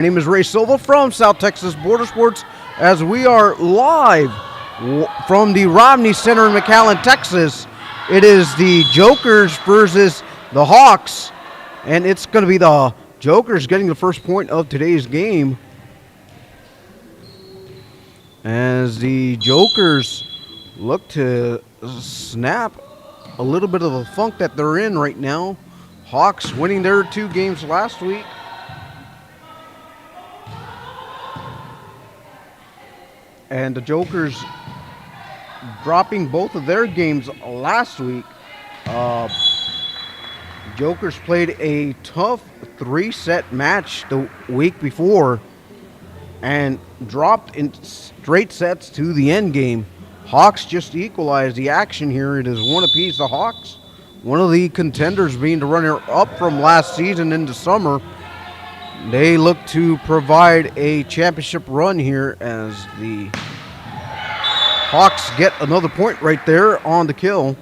My name is Ray Silva from South Texas Border Sports as we are live from the Romney Center in McAllen, Texas. It is the Jokers versus the Hawks, and it's going to be the Jokers getting the first point of today's game as the Jokers look to snap a little bit of the funk that they're in right now. Hawks winning their 2 games last week. And the Jokers dropping both of their games last week. Jokers played a tough 3-set match the week before and dropped in straight sets to the end game. Hawks just equalized the action here. It is 1 apiece. The Hawks, one of the contenders being the runner-up from last season into summer. They look to provide a championship run here as the Hawks get another point right there on the kill.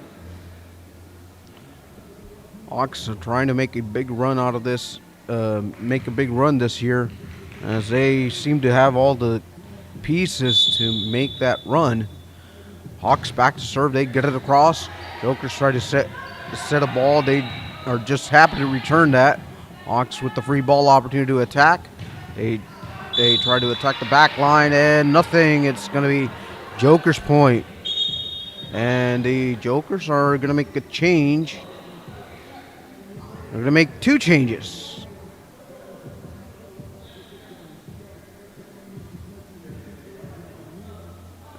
Hawks are trying to make a big run out of this, make a big run this year as they seem to have all the pieces to make that run. Hawks back to serve. They get it across. Jokers try to set a ball. They are just happy to return that. Hawks with the free ball opportunity to attack. They try to attack the back line and nothing. It's going to be Jokers point. And the Jokers are going to make a change. They're going to make 2 changes.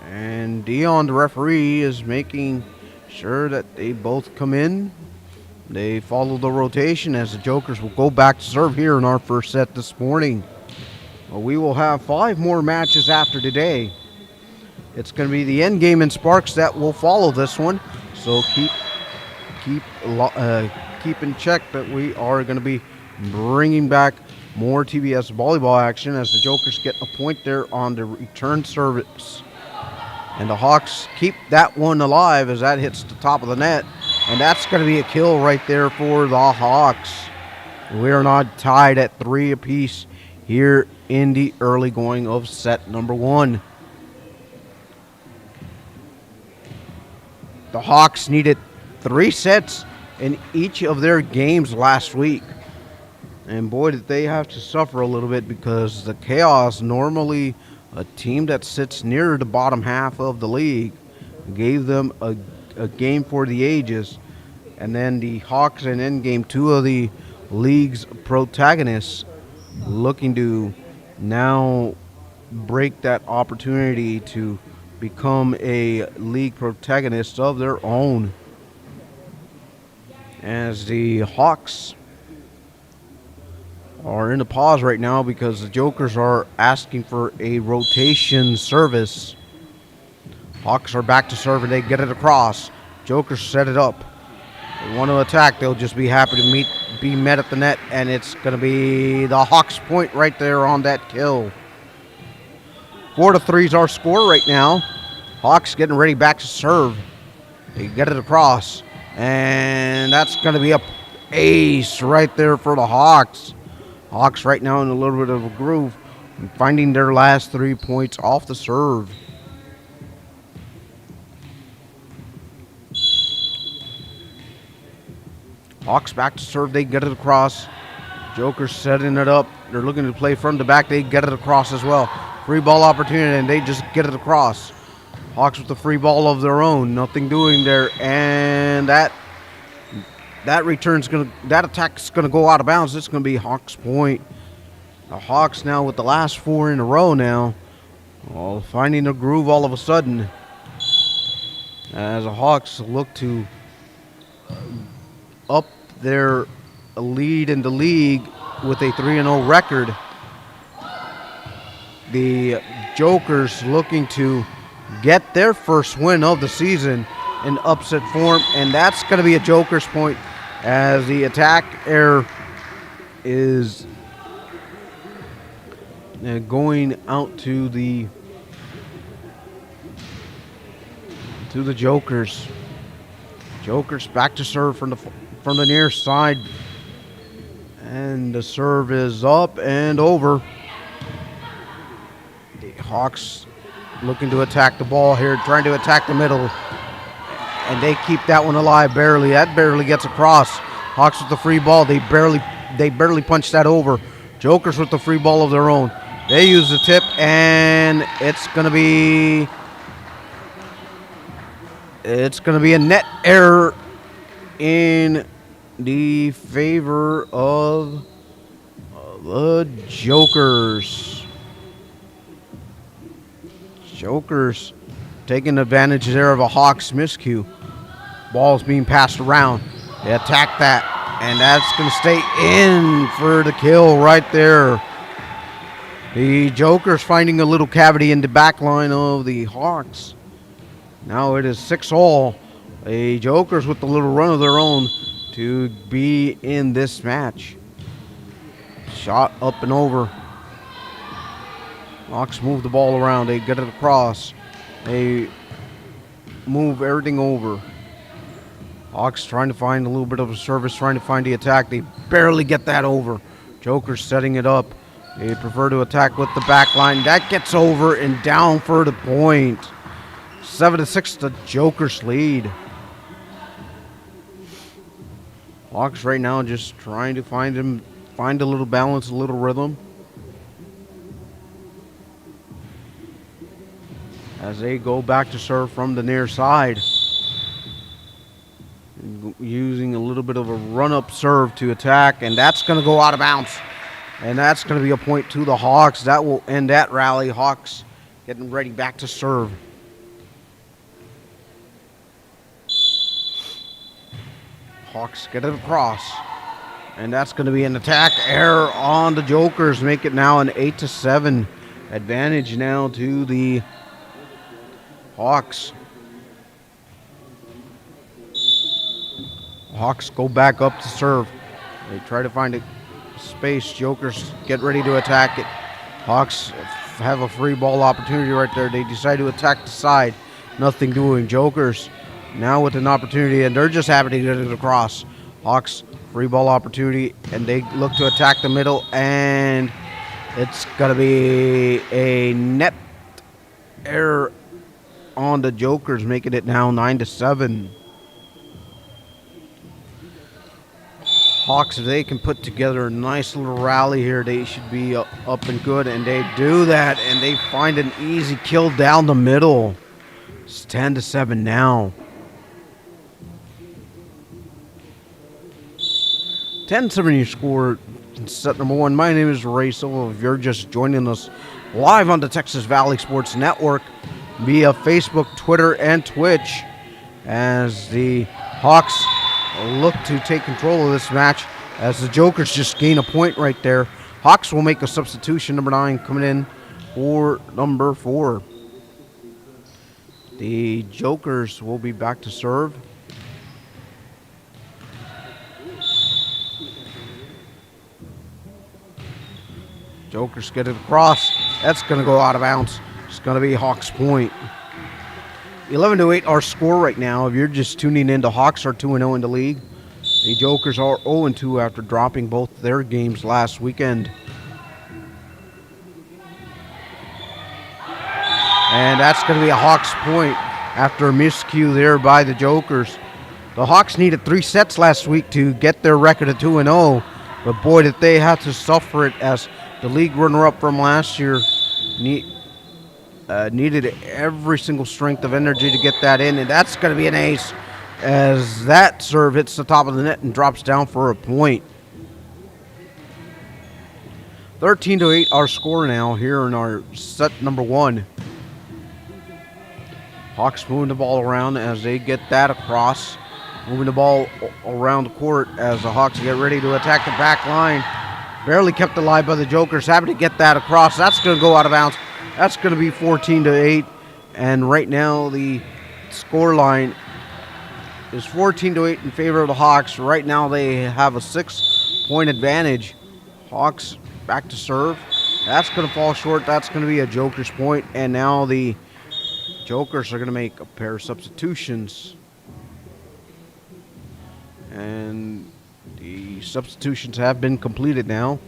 And Dion, the referee, is making sure that they both come in. They follow the rotation as the Jokers will go back to serve here in our first set this morning. Well, we will have 5 more matches after today. It's going to be the end game in Sparks that will follow this one. So keep in check that we are going to be bringing back more TVS volleyball action as the Jokers get a point there on the return service. And the Hawks keep that one alive as that hits the top of the net. And that's going to be a kill right there for the Hawks. We are not tied at 3 apiece here in the early going of set number 1. The Hawks needed 3 sets in each of their games last week. And boy, did they have to suffer a little bit because the Chaos, normally a team that sits near the bottom half of the league, gave them a game for the ages. And then the Hawks in endgame, 2 of the league's protagonists, looking to now break that opportunity to become a league protagonist of their own. As the Hawks are in a pause right now because the Jokers are asking for a rotation service. Hawks are back to serve and they get it across. Jokers set it up. They want to attack. They'll just be happy to be met at the net, and it's going to be the Hawks point right there on that kill. 4-3 is our score right now. Hawks getting ready back to serve. They get it across, and that's going to be a ace right there for the Hawks. Hawks right now in a little bit of a groove, finding their last 3 points off the serve. Hawks back to serve. They get it across. Jokers setting it up. They're looking to play from the back. They get it across as well. Free ball opportunity, and they just get it across. Hawks with the free ball of their own. Nothing doing there, and that attack's gonna go out of bounds. It's gonna be Hawks point. The Hawks now with the last 4 in a row now, finding a groove all of a sudden. As the Hawks look to up their lead in the league with a 3-0 record. The Jokers looking to get their first win of the season in upset form, and that's going to be a Jokers point as the attack error is going out to the Jokers. Jokers back to serve from the near side. And the serve is up and over. Hawks looking to attack the ball here, trying to attack the middle. And they keep that one alive barely. That barely gets across. Hawks with the free ball. They barely punch that over. Jokers with the free ball of their own. They use the tip, and it's gonna be a net error in the favor of the Jokers. Jokers taking advantage there of a Hawks miscue. Ball's being passed around. They attack that, and that's going to stay in for the kill right there. The Jokers finding a little cavity in the back line of the Hawks. Now it is 6-all. The Jokers with a little run of their own to be in this match. Shot up and over. Hawks move the ball around. They get it across. They move everything over. Hawks trying to find a little bit of a service, trying to find the attack. They barely get that over. Jokers setting it up. They prefer to attack with the back line. That gets over and down for the point. 7-6, the Jokers lead. Hawks right now just trying to find a little balance, a little rhythm. As they go back to serve from the near side. Using a little bit of a run-up serve to attack, and that's going to go out of bounds. And that's going to be a point to the Hawks. That will end that rally. Hawks getting ready back to serve. Hawks get it across. And that's going to be an attack error on the Jokers. Make it now an 8-7 advantage now to the Hawks. Hawks go back up to serve. They try to find a space. Jokers get ready to attack it. Hawks have a free ball opportunity right there. They decide to attack the side. Nothing doing. Jokers now with an opportunity, and they're just happy to get it across. Hawks free ball opportunity, and they look to attack the middle, and it's going to be a net error on the Jokers, making it now 9-7. Hawks, if they can put together a nice little rally here, they should be up and good, and they do that, and they find an easy kill down the middle. It's 10-7 now. 10-7 your score in set number one. My name is Ray Silva. If you're just joining us live on the Texas Valley Sports Network via Facebook, Twitter, and Twitch, as the Hawks look to take control of this match, as the Jokers just gain a point right there. Hawks will make a substitution. Number 9 coming in for number 4. The Jokers will be back to serve. Jokers get it across. That's going to go out of bounds. It's going to be Hawks point. 11-8 our score right now. If you're just tuning in, the Hawks are 2-0 in the league. The Jokers are 0-2 after dropping both their games last weekend. And that's going to be a Hawks point after a miscue there by the Jokers. The Hawks needed 3 sets last week to get their record of 2-0. But boy, did they have to suffer it, as the league runner-up from last year needed every single strength of energy to get that in, and that's going to be an ace, as that serve hits the top of the net and drops down for a point. 13-8 our score now here in our set number 1. Hawks moving the ball around as they get that across. Moving the ball around the court as the Hawks get ready to attack the back line. Barely kept alive by the Jokers. Happy to get that across. That's going to go out of bounds. That's going to be 14-8. And right now the score line is 14-8 in favor of the Hawks. Right now they have a 6-point advantage. Hawks back to serve. That's going to fall short. That's going to be a Jokers point. And now the Jokers are going to make a pair of substitutions. And the substitutions have been completed now.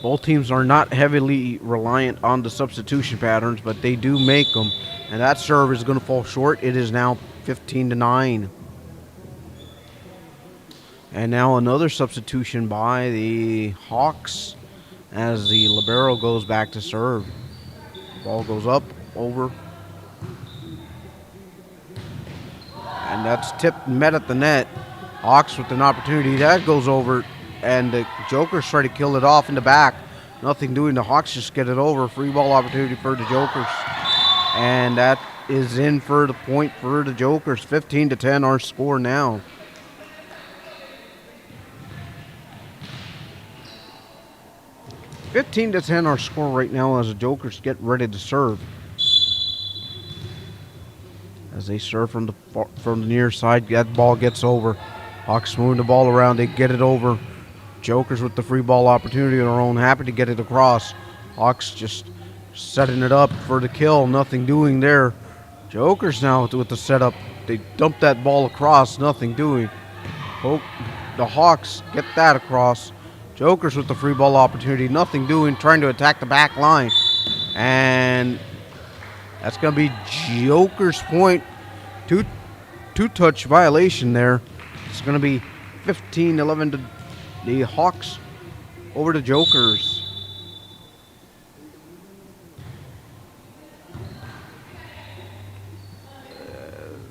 Both teams are not heavily reliant on the substitution patterns, but they do make them. And that serve is going to fall short. It is now 15-9. And now another substitution by the Hawks as the libero goes back to serve. Ball goes up, over. And that's tipped and met at the net. Hawks with an opportunity. That goes over. And the Jokers try to kill it off in the back. Nothing doing. The Hawks just get it over. Free ball opportunity for the Jokers. And that is in for the point for the Jokers. 15-10 our score now. (15-10) our score right now as the Jokers get ready to serve. As they serve from the near side, that ball gets over. Hawks moving the ball around. They get it over. Jokers with the free ball opportunity of their own, happy to get it across. Hawks just setting it up for the kill. Nothing doing there. Jokers now with the setup. They dump that ball across. Nothing doing. The Hawks get that across. Jokers with the free ball opportunity. Nothing doing. Trying to attack the back line. And that's going to be Jokers' point. Two-touch violation there. It's going to be 15-11 to the Hawks over the Jokers.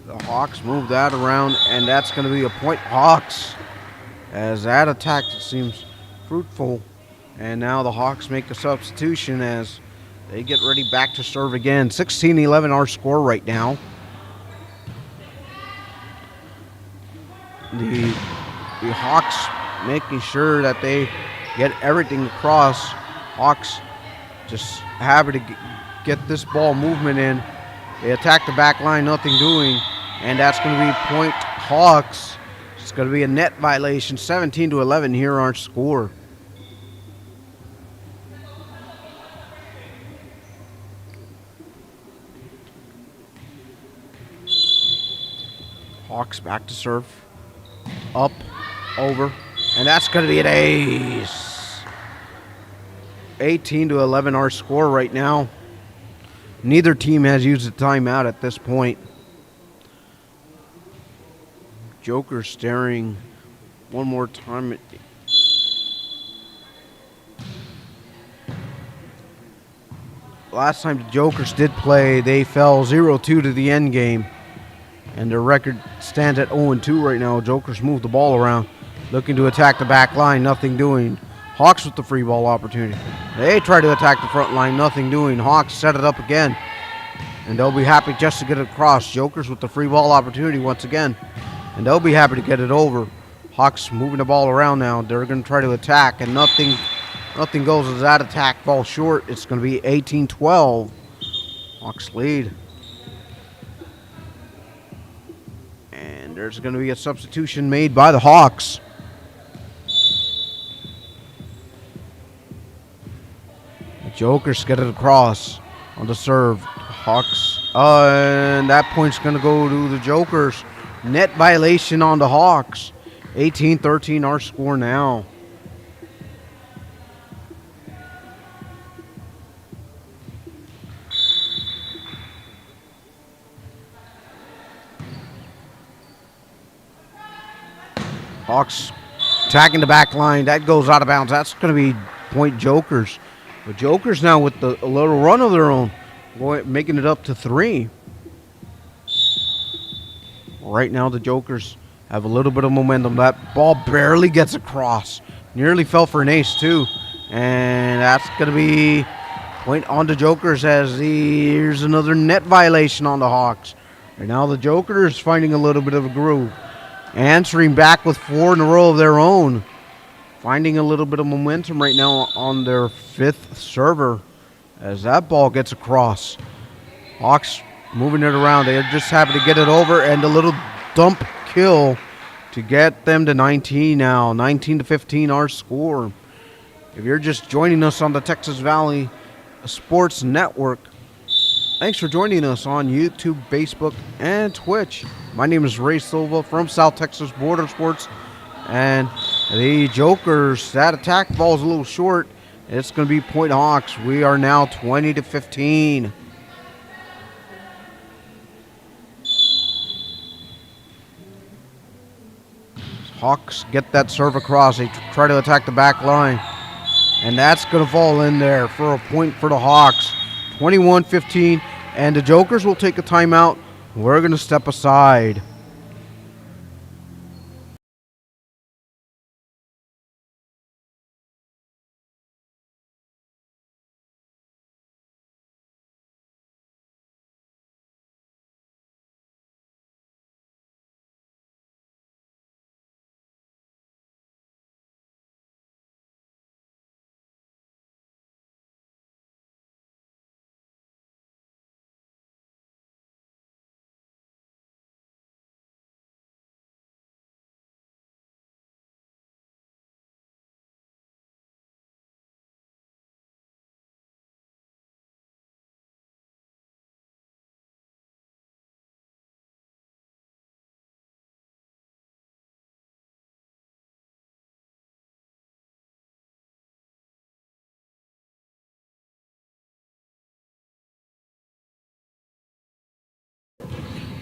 The Hawks move that around, and that's going to be a point Hawks. As that attack seems fruitful. And now the Hawks make a substitution as they get ready back to serve again. 16-11 our score right now. The Hawks making sure that they get everything across. Hawks just happy to get this ball movement in. They attack the back line, nothing doing. And that's going to be point Hawks. It's going to be a net violation. 17-11 here our score. Hawks back to serve. Up, over, and that's going to be an ace. 18-11 our score right now. Neither team has used a timeout at this point. Joker staring one more time. Last time the Jokers did play, they fell 0-2 to the end game. And their record stands at 0-2 right now. Jokers move the ball around, looking to attack the back line, nothing doing. Hawks with the free ball opportunity. They try to attack the front line, nothing doing. Hawks set it up again, and they'll be happy just to get it across. Jokers with the free ball opportunity once again, and they'll be happy to get it over. Hawks moving the ball around now. They're going to try to attack, and nothing goes as that attack falls short. It's going to be 18-12. Hawks lead. And there's going to be a substitution made by the Hawks. The Jokers get it across on the serve. Hawks. And that point's going to go to the Jokers. Net violation on the Hawks. 18-13 our score now. Hawks attacking the back line. That goes out of bounds. That's going to be point Jokers. The Jokers now with a little run of their own, making it up to 3. Right now the Jokers have a little bit of momentum. That ball barely gets across. Nearly fell for an ace too. And that's going to be point on the Jokers as here's another net violation on the Hawks. Right now the Jokers finding a little bit of a groove. Answering back with 4 in a row of their own. Finding a little bit of momentum right now on their 5th server as that ball gets across. Hawks moving it around. They're just happy to get it over, and a little dump kill to get them to 19 now. 19-15 our score. If you're just joining us on the Texas Valley Sports Network, thanks for joining us on YouTube, Facebook, and Twitch. My name is Ray Silva from South Texas Border Sports. And the Jokers, that attack falls a little short. It's going to be point Hawks. We are now 20-15. Hawks get that serve across. They try to attack the back line. And that's going to fall in there for a point for the Hawks. 21-15. And the Jokers will take a timeout. We're going to step aside.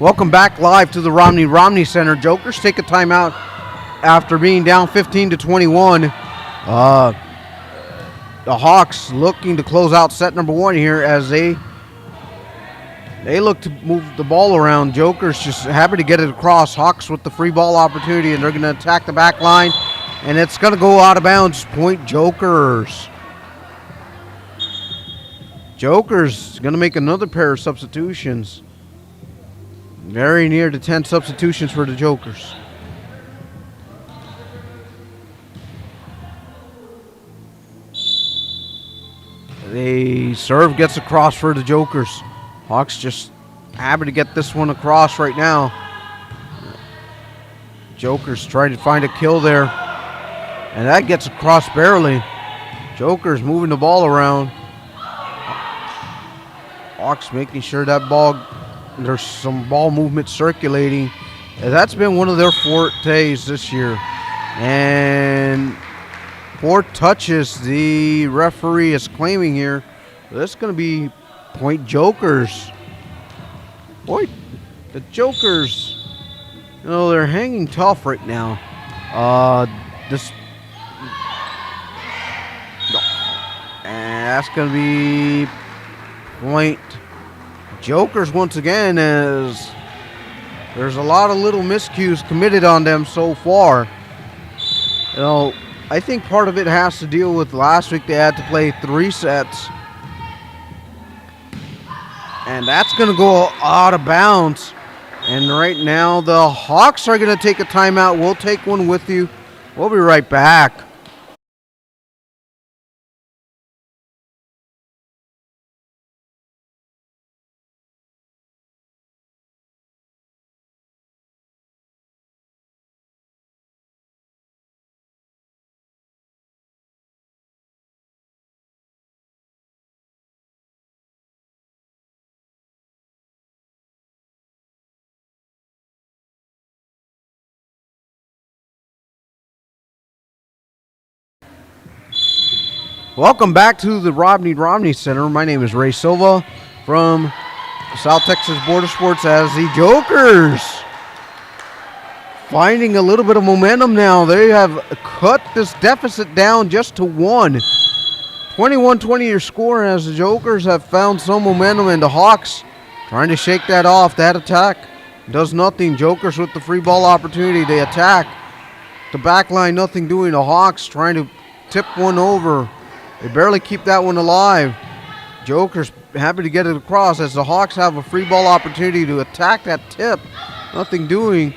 Welcome back live to the Romney Center. Jokers take a timeout after being down 15-21. The Hawks looking to close out set number one here as they look to move the ball around. Jokers just happy to get it across. Hawks with the free ball opportunity, and they're going to attack the back line, and it's going to go out of bounds. Point Jokers. Jokers going to make another pair of substitutions. Very near to 10 substitutions for the Jokers. The serve gets across for the Jokers. Hawks just happy to get this one across right now. Jokers trying to find a kill there. And that gets across barely. Jokers moving the ball around. Hawks making sure that ball, there's some ball movement circulating. And that's been one of their fortes this year. And 4 touches the referee is claiming here. That's going to be point Jokers. Boy, the Jokers, you know, they're hanging tough right now. And that's going to be point Jokers once again, as there's a lot of little miscues committed on them so far. You know, I think part of it has to deal with last week they had to play 3 sets. And that's going to go out of bounds. And right now the Hawks are going to take a timeout. We'll take one with you. We'll be right back. Welcome back to the Romney Center. My name is Ray Silva from South Texas Border Sports, as the Jokers finding a little bit of momentum now. They have cut this deficit down just to 1. 21-20 your score, as the Jokers have found some momentum, and the Hawks trying to shake that off. That attack does nothing. Jokers with the free ball opportunity. They attack the back line, nothing doing. The Hawks trying to tip one over. They barely keep that one alive. Jokers happy to get it across as the Hawks have a free ball opportunity to attack that tip. Nothing doing.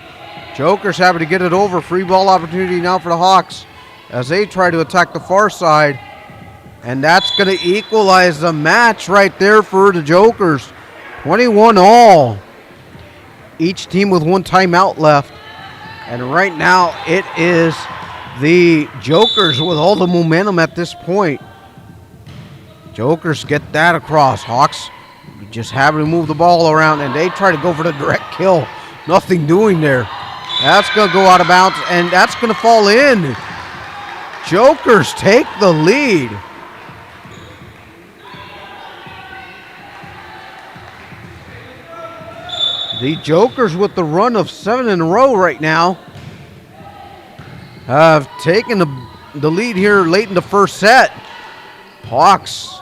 Jokers happy to get it over. Free ball opportunity now for the Hawks as they try to attack the far side. And that's going to equalize the match right there for the Jokers. 21-all. Each team with 1 timeout left. And right now it is the Jokers with all the momentum at this point. Jokers get that across. Hawks just having to move the ball around, and they try to go for the direct kill. Nothing doing there. That's going to go out of bounds, and that's going to fall in. Jokers take the lead. The Jokers, with the run of 7 in a row right now, have taken the lead here late in the first set. Hawks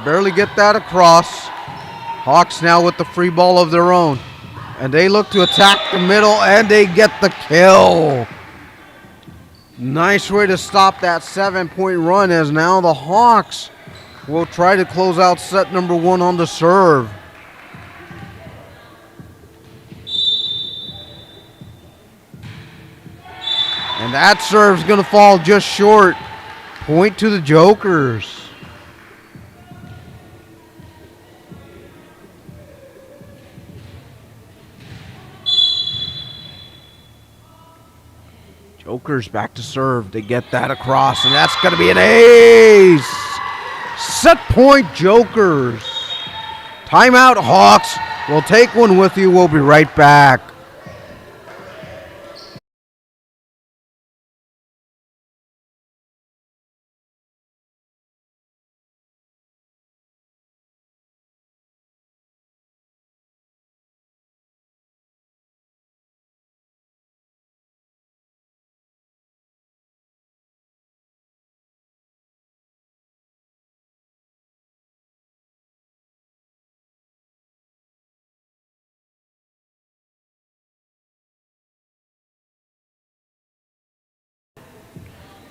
barely get that across. Hawks now with the free ball of their own. And they look to attack the middle, and they get the kill. Nice way to stop that 7-point run, as now the Hawks will try to close out set number 1 on the serve. And that serve's going to fall just short. Point to the Jokers. Jokers back to serve. They get that across, and that's going to be an ace. Set point, Jokers. Timeout, Hawks. We'll take one with you. We'll be right back.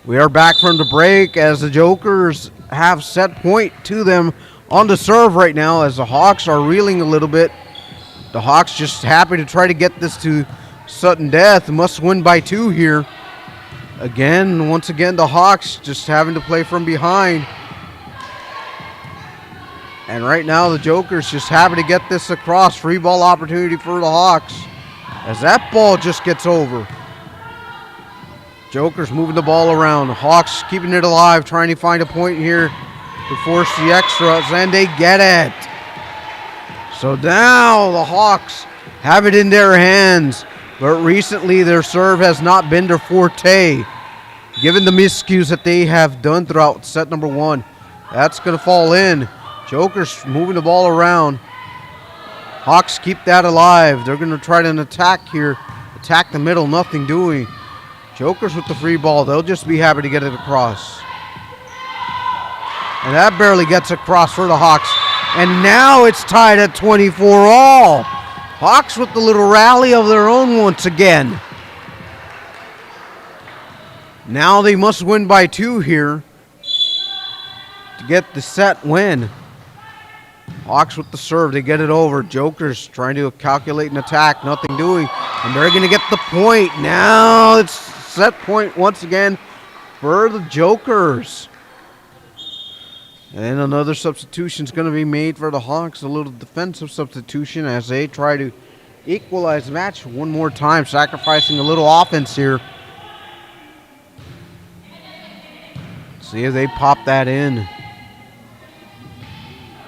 We are back from the break as the Jokers have set point to them on the serve right now, as the Hawks are reeling a little bit. The Hawks just happy to try to get this to sudden death. Must win by 2 here. Once again, the Hawks just having to play from behind. And right now the Jokers just happy to get this across. Free ball opportunity for the Hawks, as that ball just gets over. Jokers moving the ball around. Hawks keeping it alive, trying to find a point here to force the extras, and they get it. So now the Hawks have it in their hands, but recently their serve has not been their forte, given the miscues that they have done throughout set number 1. That's going to fall in. Jokers moving the ball around. Hawks keep that alive. They're going to try to attack here. Attack the middle, nothing doing. Jokers with the free ball. They'll just be happy to get it across. And that barely gets across for the Hawks. And now it's tied at 24 all. Hawks with the little rally of their own once again. Now they must win by 2 here to get the set win. Hawks with the serve. They get it over. Jokers trying to calculate an attack. Nothing doing. And they're going to get the point. Now it's set point once again for the Jokers. And another substitution is going to be made for the Hawks. A little defensive substitution as they try to equalize the match one more time, sacrificing a little offense here. See if they pop that in.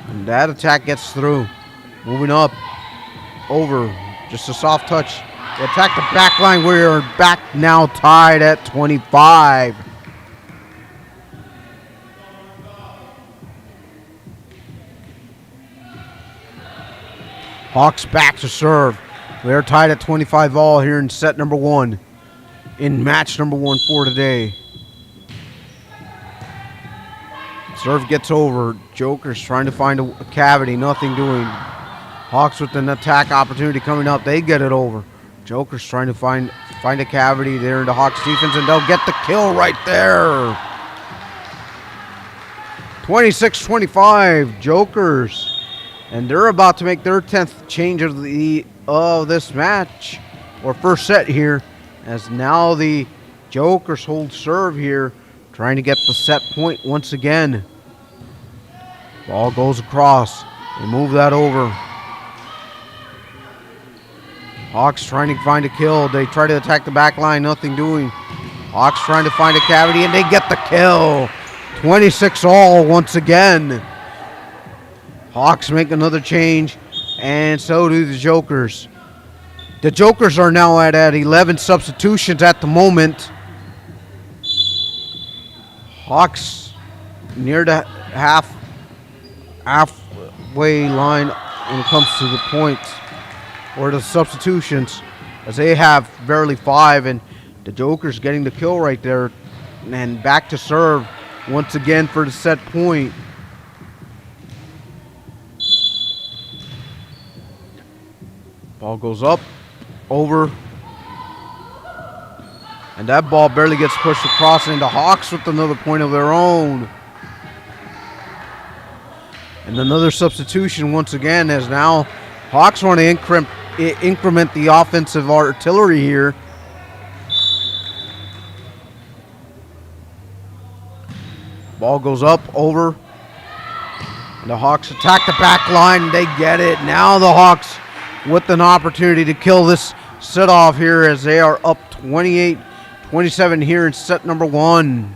And that attack gets through. Moving up. Over. Just a soft touch. They attack the back line. We are back now tied at 25. Hawks back to serve. We are tied at 25 all here in set number 1. In match number 1 for today. Serve gets over. Jokers trying to find a cavity. Nothing doing. Hawks with an attack opportunity coming up. They get it over. Jokers trying to find a cavity there in the Hawks defense, and they'll get the kill right there. 26-25, Jokers. And they're about to make their 10th change of this match, or first set here, as now the Jokers hold serve here, trying to get the set point once again. Ball goes across. They move that over. Hawks trying to find a kill. They try to attack the back line. Nothing doing. Hawks trying to find a cavity, and they get the kill. 26 all once again. Hawks make another change, and so do the Jokers. The Jokers are now at 11 substitutions at the moment. Hawks near the halfway line when it comes to the points. or the substitutions, as they have barely 5, and the Joker's getting the kill right there. And back to serve once again for the set point. Ball goes up, over, and that ball barely gets pushed across, and the Hawks with another point of their own. And another substitution once again, as now Hawks want to increment the offensive artillery here. Ball goes up, over. And the Hawks attack the back line. They get it. Now the Hawks with an opportunity to kill this set off here, as they are up 28-27 here in set number 1.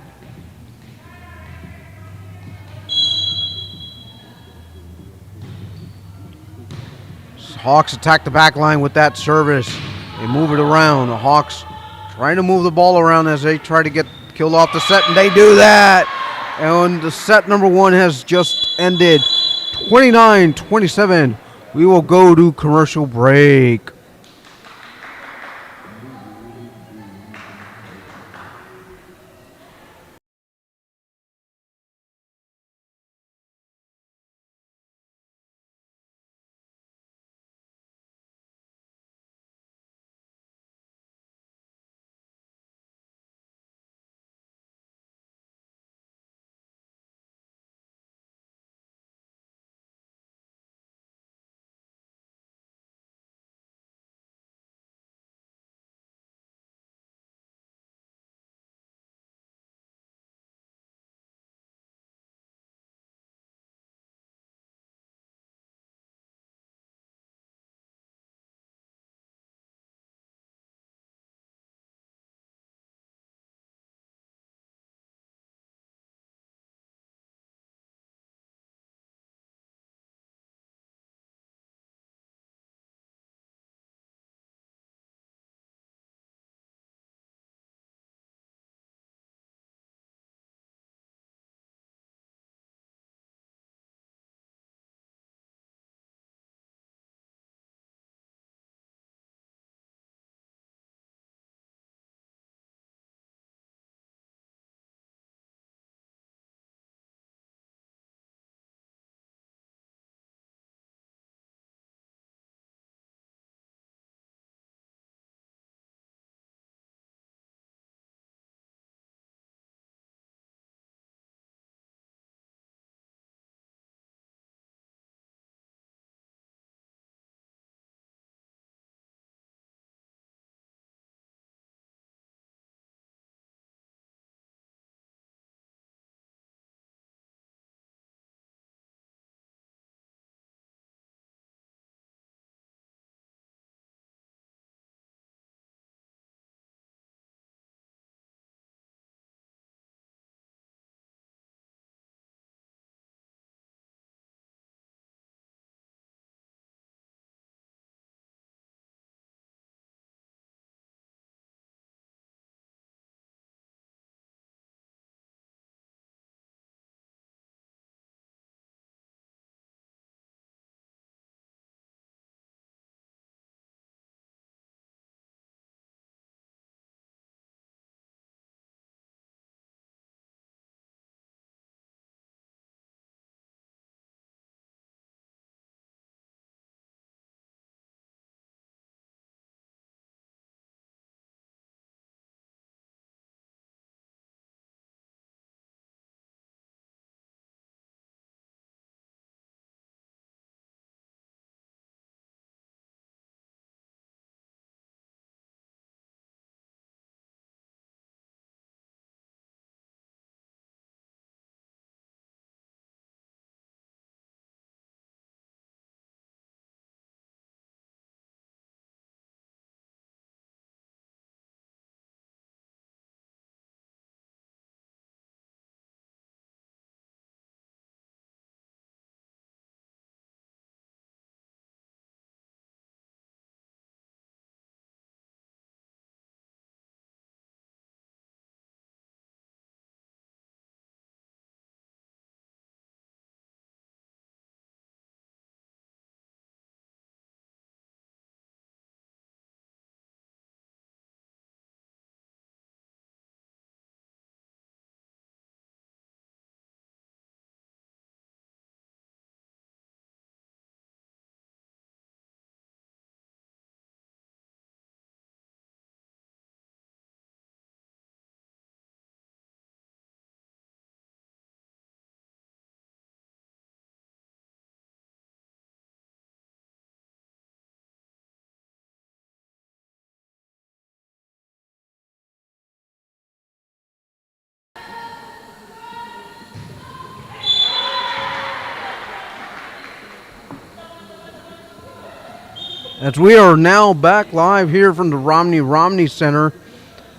Hawks attack the back line with that service. They move it around. The Hawks trying to move the ball around as they try to get killed off the set, and they do that. And the set number 1 has just ended 29-27. We will go to commercial break. As we are now back live here from the Romney Center,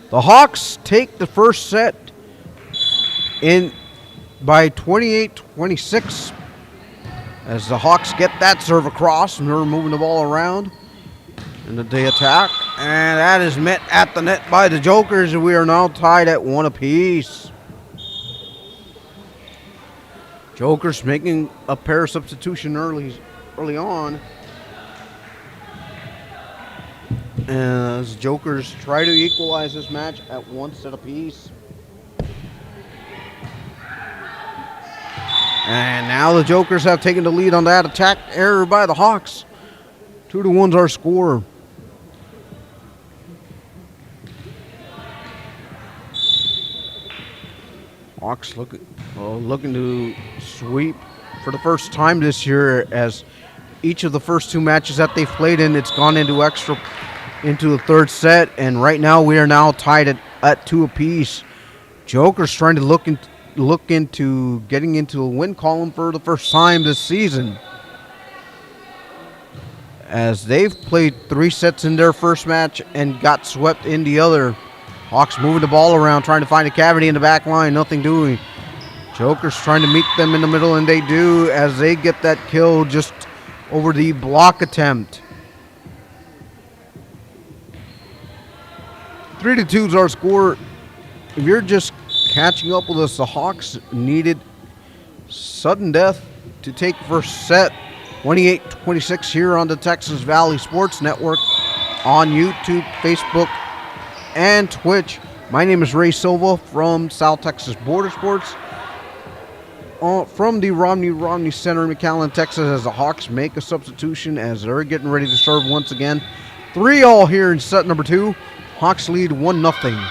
the Hawks take the first set in by 28-26 as the Hawks get that serve across and they're moving the ball around and they attack, and that is met at the net by the Jokers, and we are now tied at 1 apiece. Jokers making a pair substitution early on. As Jokers try to equalize this match at 1 set apiece. And now the Jokers have taken the lead on that attack error by the Hawks. 2-1's our score. Hawks looking to sweep for the first time this year, as each of the first 2 matches that they've played in, it's gone into the third set, and right now we are now tied at 2 apiece. Jokers trying to look into getting into the win column for the first time this season, as they've played 3 sets in their first match and got swept in the other. Hawks moving the ball around, trying to find a cavity in the back line, nothing doing. Jokers trying to meet them in the middle, and they do, as they get that kill just over the block attempt. 3-2 is our score. If you're just catching up with us, the Hawks needed sudden death to take first set. 28-26 here on the Texas Valley Sports Network on YouTube, Facebook, and Twitch. My name is Ray Silva from South Texas Border Sports. From the Romney Center in McAllen, Texas, as the Hawks make a substitution as they're getting ready to serve once again. 3-all here in set number 2. Hawks lead 1-0.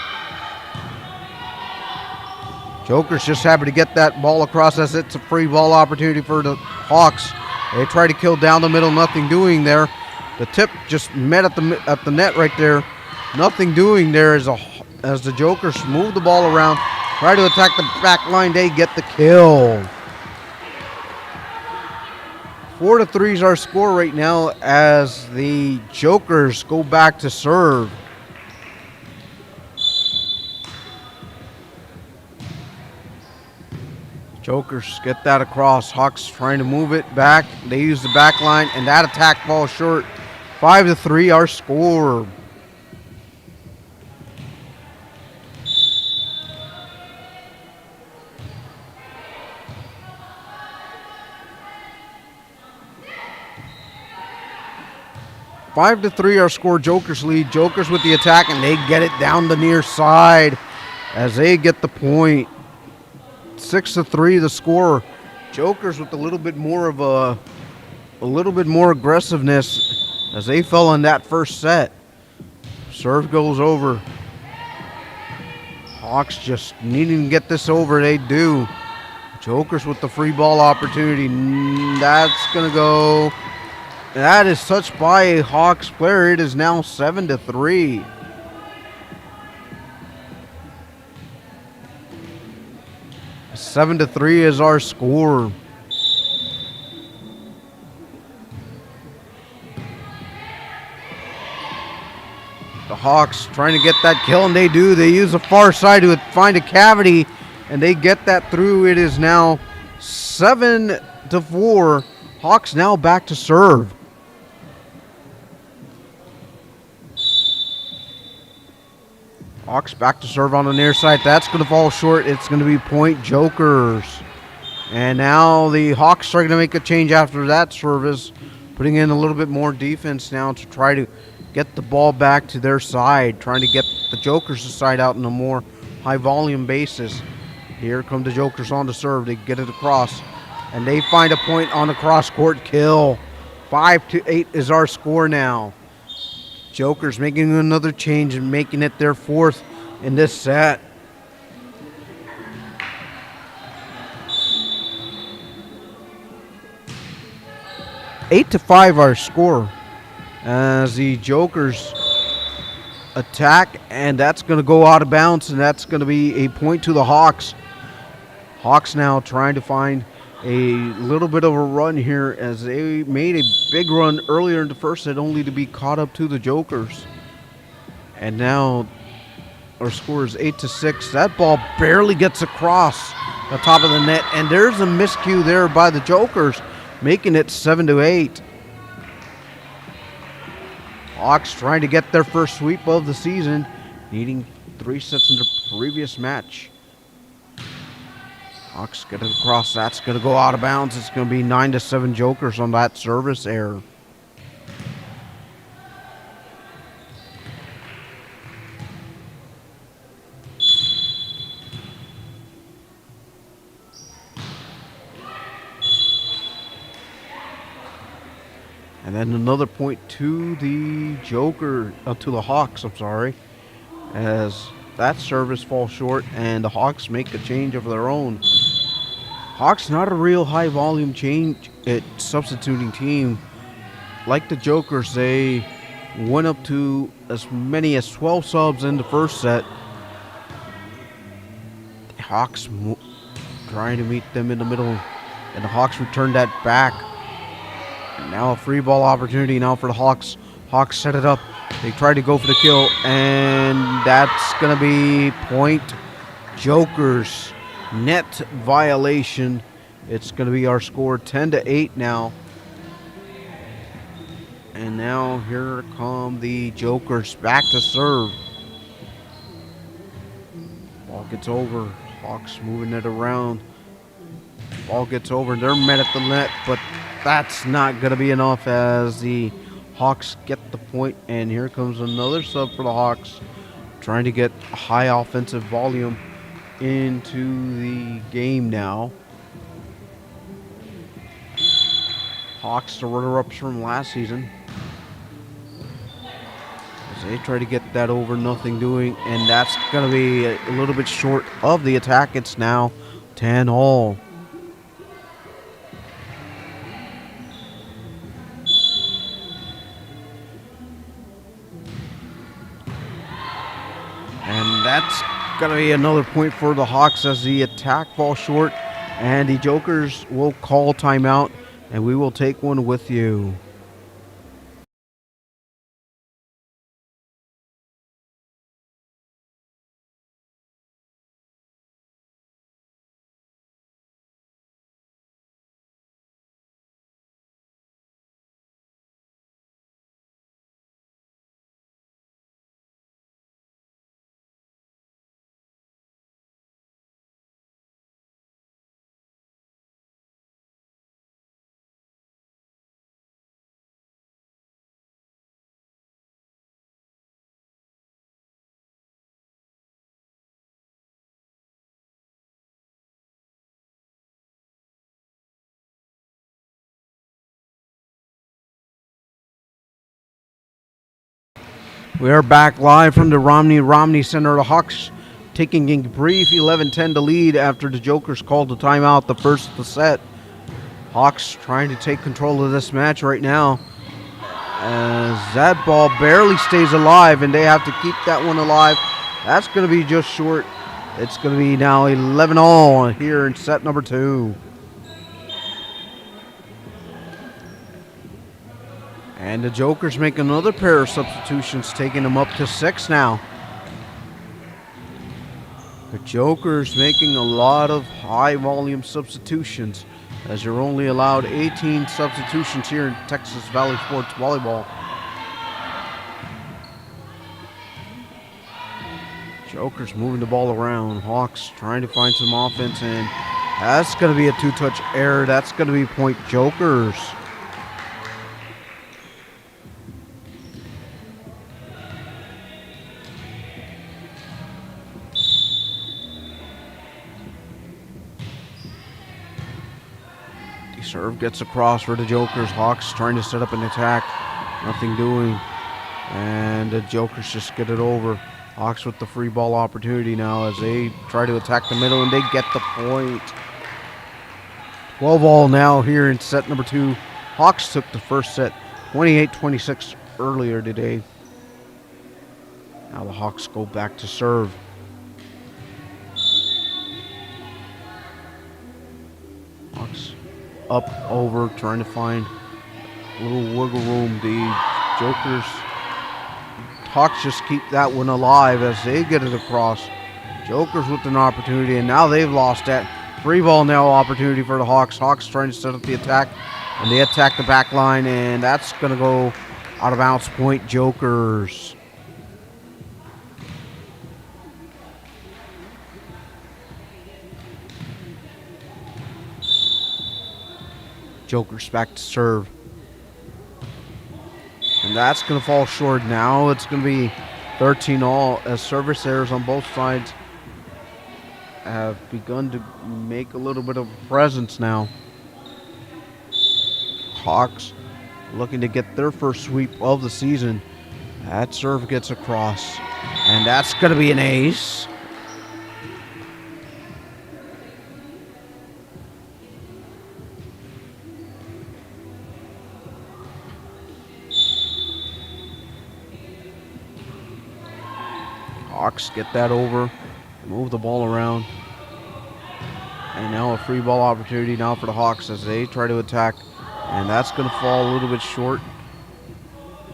Jokers just happy to get that ball across as it's a free ball opportunity for the Hawks. They try to kill down the middle, nothing doing there. The tip just met at the net right there. Nothing doing there as the Jokers move the ball around, try to attack the back line. They get the kill. 4-3 is our score right now as the Jokers go back to serve. Jokers get that across. Hawks trying to move it back. They use the back line, and that attack falls short. 5-3 our score. Our score. Jokers lead. Jokers with the attack, and they get it down the near side as they get the point. 6-3 the score. Jokers with a little bit more aggressiveness as they fell in that first set. Serve goes over. Hawks just needing to get this over. They do. Jokers with the free ball opportunity. That's going to go. That is touched by a Hawks player. It is now 7-3. Seven to 3 is our score. The Hawks trying to get that kill, and they do. They use the far side to find a cavity, and they get that through. It is now 7-4. Hawks now back to serve. Hawks back to serve on the near side. That's going to fall short. It's going to be point Jokers. And now the Hawks are going to make a change after that service, putting in a little bit more defense now to try to get the ball back to their side, trying to get the Jokers' side out in a more high-volume basis. Here come the Jokers on the serve. They get it across, and they find a point on the cross-court kill. 5-8 is our score now. Jokers making another change and making it their 4th in this set. Eight to 5 our score as the Jokers attack, and that's going to go out of bounds, and that's going to be a point to the Hawks. Hawks now trying to find a little bit of a run here as they made a big run earlier in the first set only to be caught up to the Jokers. And now our score is 8-6. That ball barely gets across the top of the net, and there's a miscue there by the Jokers, making it 7-8. Hawks trying to get their first sweep of the season, needing 3 sets in the previous match. Hawks get it across. That's going to go out of bounds. It's going to be 9-7 Jokers on that service error. And then another point to the to the Hawks, I'm sorry, as that service falls short and the Hawks make a change of their own. Hawks not a real high volume change at substituting team. Like the Jokers, they went up to as many as 12 subs in the first set. The Hawks trying to meet them in the middle, and the Hawks returned that back. And now a free ball opportunity now for the Hawks. Hawks set it up. They tried to go for the kill, and that's going to be point Jokers. Net violation. It's going to be our score 10-8 now. And now here come the Jokers back to serve. Ball gets over. Hawks moving it around. Ball gets over. They're met at the net, but that's not going to be enough as the Hawks get the point. And here comes another sub for the Hawks, trying to get high offensive volume into the game now. Hawks, the runner-ups from last season, as they try to get that over, nothing doing, and that's going to be a little bit short of the attack. It's now 10-all. And that's going to be another point for the Hawks as the attack falls short, and the Jokers will call timeout, and we will take one with you. We are back live from the Romney Center. The Hawks taking a brief 11-10 to lead after the Jokers called the timeout the first of the set. Hawks trying to take control of this match right now, as that ball barely stays alive, and they have to keep that one alive. That's going to be just short. It's going to be now 11-all here in set number 2. And the Jokers make another pair of substitutions, taking them up to 6 now. The Jokers making a lot of high volume substitutions, as you're only allowed 18 substitutions here in Texas Valley Sports Volleyball. Jokers moving the ball around. Hawks trying to find some offense, and that's going to be a 2-touch error. That's going to be point Jokers. Serve gets across for the Jokers. Hawks trying to set up an attack. Nothing doing. And the Jokers just get it over. Hawks with the free ball opportunity now as they try to attack the middle, and they get the point. 12-all now here in set number 2. Hawks took the first set 28-26 earlier today. Now the Hawks go back to serve. Hawks up, over, trying to find a little wiggle room. The Jokers, Hawks just keep that one alive as they get it across. Jokers with an opportunity, and now they've lost that. Free ball now opportunity for the Hawks. Hawks trying to set up the attack, and they attack the back line, and that's going to go out of bounds. Point Jokers. Jokers back to serve. And that's going to fall short. Now it's going to be 13-all as service errors on both sides have begun to make a little bit of a presence now. Hawks looking to get their first sweep of the season. That serve gets across, and that's going to be an ace. Hawks get that over, move the ball around, and now a free ball opportunity now for the Hawks as they try to attack, and that's going to fall a little bit short.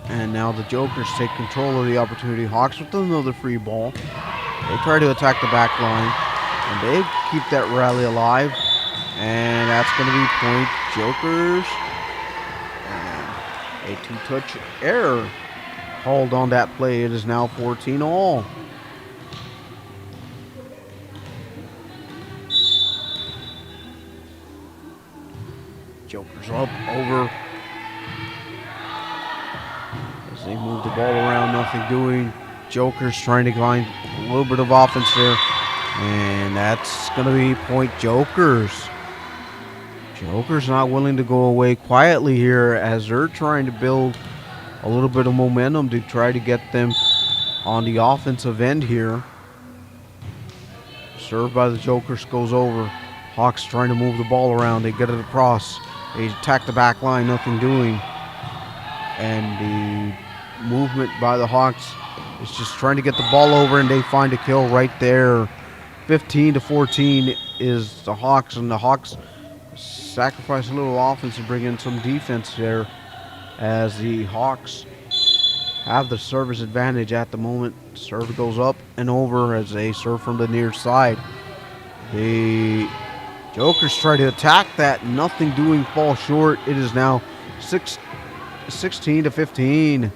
And now the Jokers take control of the opportunity. Hawks with another free ball. They try to attack the back line, and they keep that rally alive, and that's going to be point Jokers. And a two-touch error called on that play. It is now 14-all. Jokers up, over. As they move the ball around, nothing doing. Jokers trying to find a little bit of offense there. And that's going to be point Jokers. Jokers not willing to go away quietly here as they're trying to build a little bit of momentum to try to get them on the offensive end here. Serve by the Jokers goes over. Hawks trying to move the ball around. They get it across. They attack the back line, nothing doing. And the movement by the Hawks is just trying to get the ball over, and they find a kill right there. 15-14 is the Hawks, and the Hawks sacrifice a little offense and bring in some defense there as the Hawks have the service advantage at the moment. Serve goes up and over as they serve from the near side. The Jokers try to attack that, nothing doing, fall short. It is now 16-15.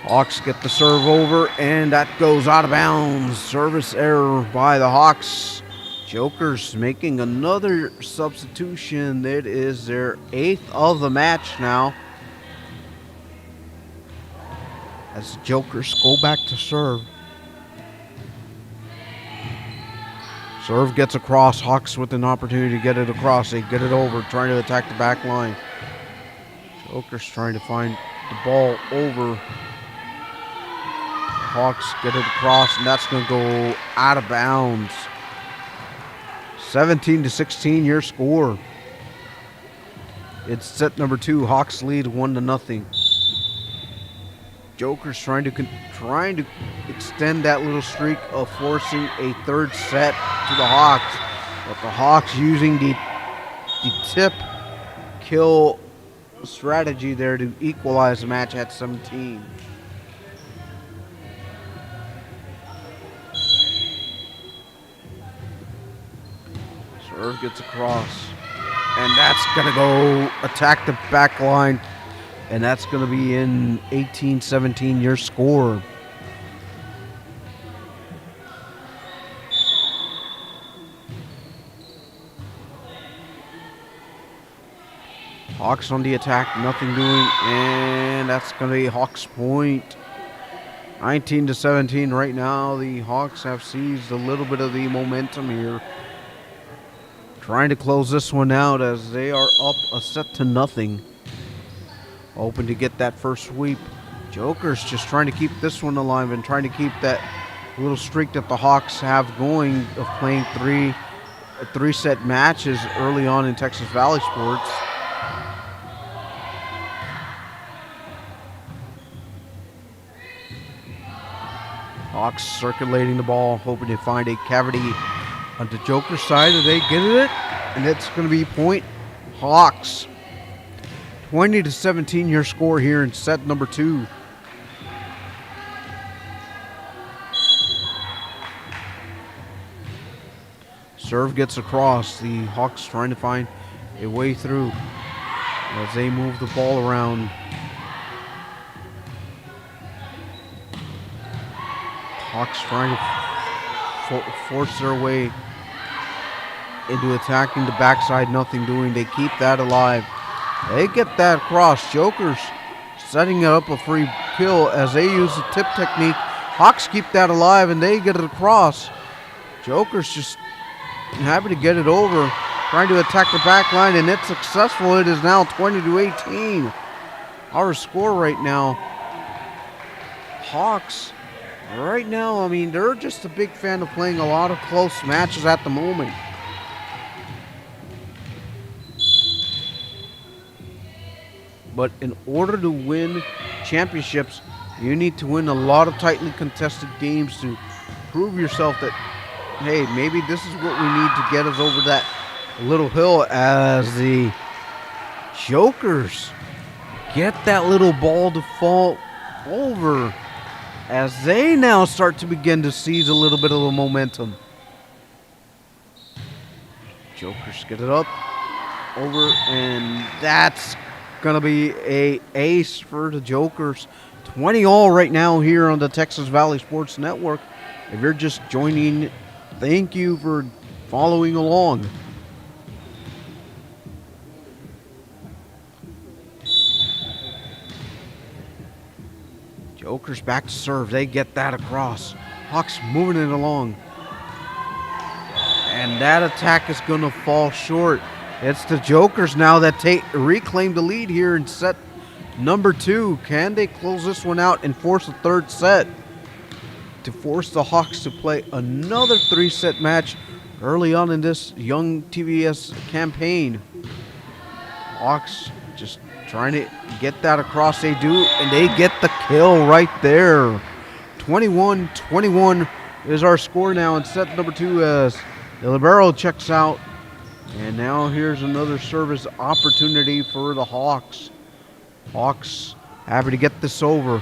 Hawks get the serve over, and that goes out of bounds. Service error by the Hawks. Jokers making another substitution. That is their 8th of the match now. As the Jokers go back to serve. Serve gets across. Hawks with an opportunity to get it across. They get it over, trying to attack the back line. Jokers trying to find the ball over. Hawks get it across, and that's going to go out of bounds. 17-16 your score. It's set number 2. Hawks lead 1-0. Jokers trying to extend that little streak of forcing a third set to the Hawks, but the Hawks using the tip kill strategy there to equalize the match at 17. Serve gets across, and that's going to go attack the back line, and that's going to be in 18-17 your score. Hawks on the attack, nothing doing, and that's going to be Hawks point. 19-17 right now. The Hawks have seized a little bit of the momentum here. Trying to close this one out as they are up a set to nothing. Hoping to get that first sweep. Jokers just trying to keep this one alive and trying to keep that little streak that the Hawks have going of playing three-set matches early on in Texas Valley sports. Hawks circulating the ball, hoping to find a cavity on the Joker side. And they get it, and it's going to be point Hawks. 20-17 your score here in set number 2. Serve gets across. The Hawks trying to find a way through as they move the ball around. Hawks trying to force their way into attacking the backside. Nothing doing. They keep that alive. They get that across. Jokers setting it up a free kill as they use the tip technique. Hawks keep that alive and they get it across. Jokers just happy to get it over, trying to attack the back line, and it's successful. It is now 20-18. Our score right now. Hawks, right now, I mean, they're just a big fan of playing a lot of close matches at the moment. But in order to win championships, you need to win a lot of tightly contested games to prove yourself that, hey, maybe this is what we need to get us over that little hill, as the Jokers get that little ball to fall over as they now start to begin to seize a little bit of the momentum. Jokers get it up, over, and that's going to be a ace for the Jokers. 20 all right now here on the Texas Valley Sports Network. If you're just joining, thank you for following along. Jokers back to serve. They get that across. Hawks moving it along. And that attack is going to fall short. It's the Jokers now that reclaim the lead here in set number 2. Can they close this one out and force a third set to force the Hawks to play another 3-set match early on in this young TVS campaign? Hawks just trying to get that across. They do, and they get the kill right there. 21-21 is our score now in set number 2 as the libero checks out. And now here's another service opportunity for the Hawks. Hawks happy to get this over.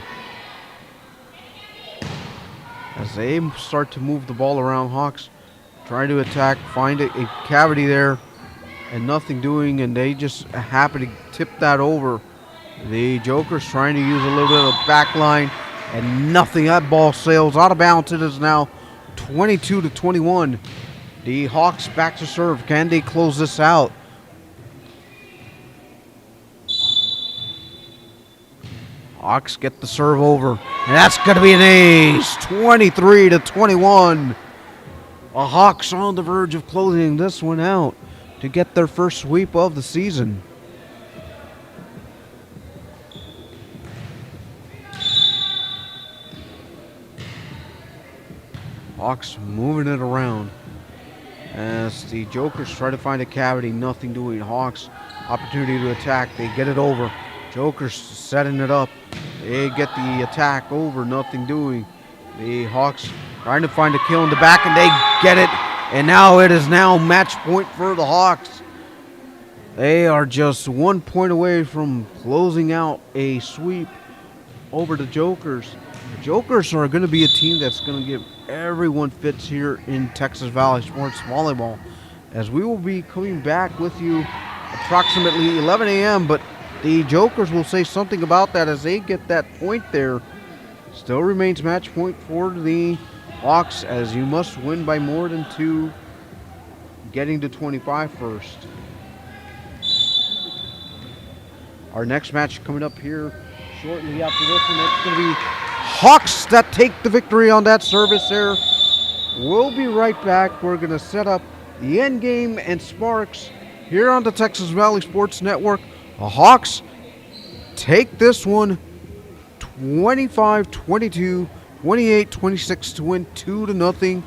As they start to move the ball around, Hawks trying to attack, find a cavity there, and nothing doing, and they just happen to tip that over. The Jokers trying to use a little bit of back line, and nothing. That ball sails out of bounds. It is now 22-21. The Hawks back to serve. Can they close this out? Hawks get the serve over, and that's going to be an ace. 23-21. The Hawks on the verge of closing this one out to get their first sweep of the season. Hawks moving it around as the Jokers try to find a cavity. Nothing doing. Hawks opportunity to attack. They get it over. Jokers setting it up. They get the attack over. Nothing doing. The Hawks trying to find a kill in the back, and they get it. And now it is now match point for the Hawks. They are just 1 point away from closing out a sweep over the Jokers. The Jokers are going to be a team that's going to give everyone fits here in Texas Valley Sports Volleyball, as we will be coming back with you approximately 11 a.m. But the Jokers will say something about that as they get that point there. Still remains match point for the Hawks, as you must win by more than 2, getting to 25 first. Our next match coming up here shortly after this one, it's going to be Hawks that take the victory on that service there. We'll be right back. We're going to set up the end game and sparks here on the Texas Valley Sports Network. The Hawks take this one 25-22, 28-26 to win 2-0.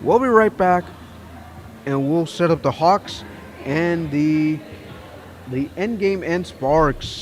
We'll be right back, and we'll set up the Hawks and the end game and sparks.